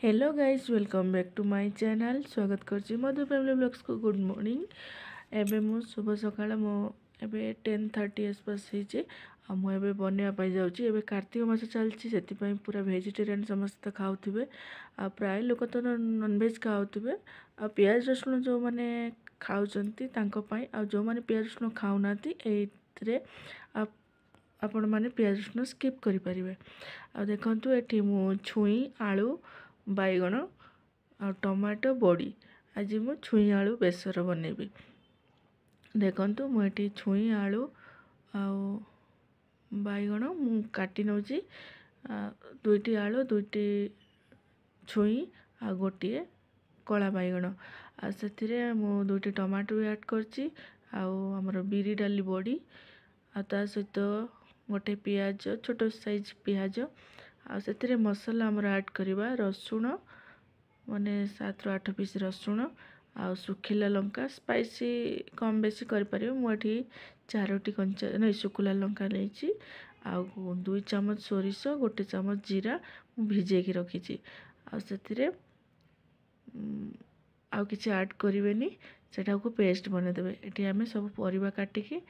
Hello guys welcome back to my channel. स्वागत करछि Madhu family blogs को। Good morning. एबे मु शुभ सकाळ मो एबे 10:30 आसपास होइछे आ मु एबे बनैया पाई जाउछि। एबे कार्तिक मास चलछि सेति पई पूरा वेजिटेरियन समस्त खाउथिबे आ प्राय लोक तो नॉन वेज खाउथिबे आ प्याज रसुन जो माने खाउचंती तांको पई आ जो माने प्याज रसुन खाउनाती एथिरे आपण माने प्याज रसुन स्किप करि परिबे। आ देखंतु एठी मु छुई आलू बैगण आ टमाटो बड़ी आज मु छुई आलू बेसर बनेबी। देखंतु मु एठी छुई आलू आ बैगण मु काटी नउची, दुईटी आलू दुईटी छुई आ गोटिए कला बैगण आ सेथिरे मु दुईटी टमाटो ऐड करची आ हमर बिरी डाली बड़ी आ ता सहित गोटे पियाज छोटो साइज पियाज आ सेथिरे मसाला हमर ऐड करिबा रसुण माने 7 ରୁ 8 पीस रसुण आ सुखिला लंका स्पाइसी कम बेसी कर परिबे। मु एठी 4टी कंचा नै सुखिला लंका लेछि आ 2 चम्मच सोरिष 1 चम्मच जीरा मु भिजे के रखिछि आ सेथिरे आ किछि ऐड करिवेनी, सेटा को पेस्ट बने देबे। एठी हमें सब परिबा काटी के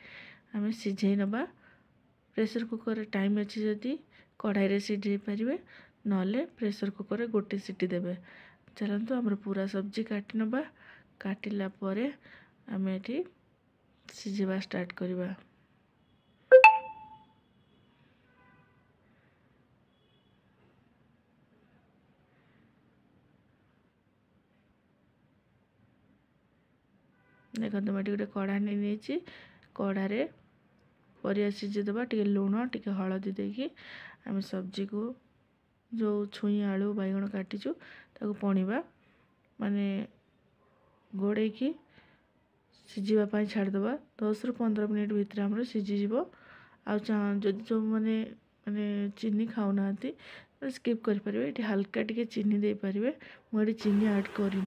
हमें सिझेई नबा। प्रेशर कुकर टाइम अच्छी जदि कढ़ाई रे सिझेई परिबे नले प्रेशर कुकर रे गोटे सीटी देबे। चलंतु हमर पूरा सब्जी काटी नबा। काटिला परे हमें एठी सिझेबा स्टार्ट करिबा। देखो तुम गोटे कढ़ा नहीं कढ़ा रे परिया सिझे देबा। टिके लुण टिके हलदी देकी आम सब्जी को जो छुई आलू बैगण काटिचु ताको पणिबा माने घोड़े की सिझीबा पाई छाड़ देबा। 10 ରୁ 15 मिनिट भीतर हमर सिझी जिवो। आ जदि जो माने माने चीनी खाउ नाती स्किप कर परिबे। एठी हल्का टिके चीनी दे परिबे। मु एठी चीनी ऐड करी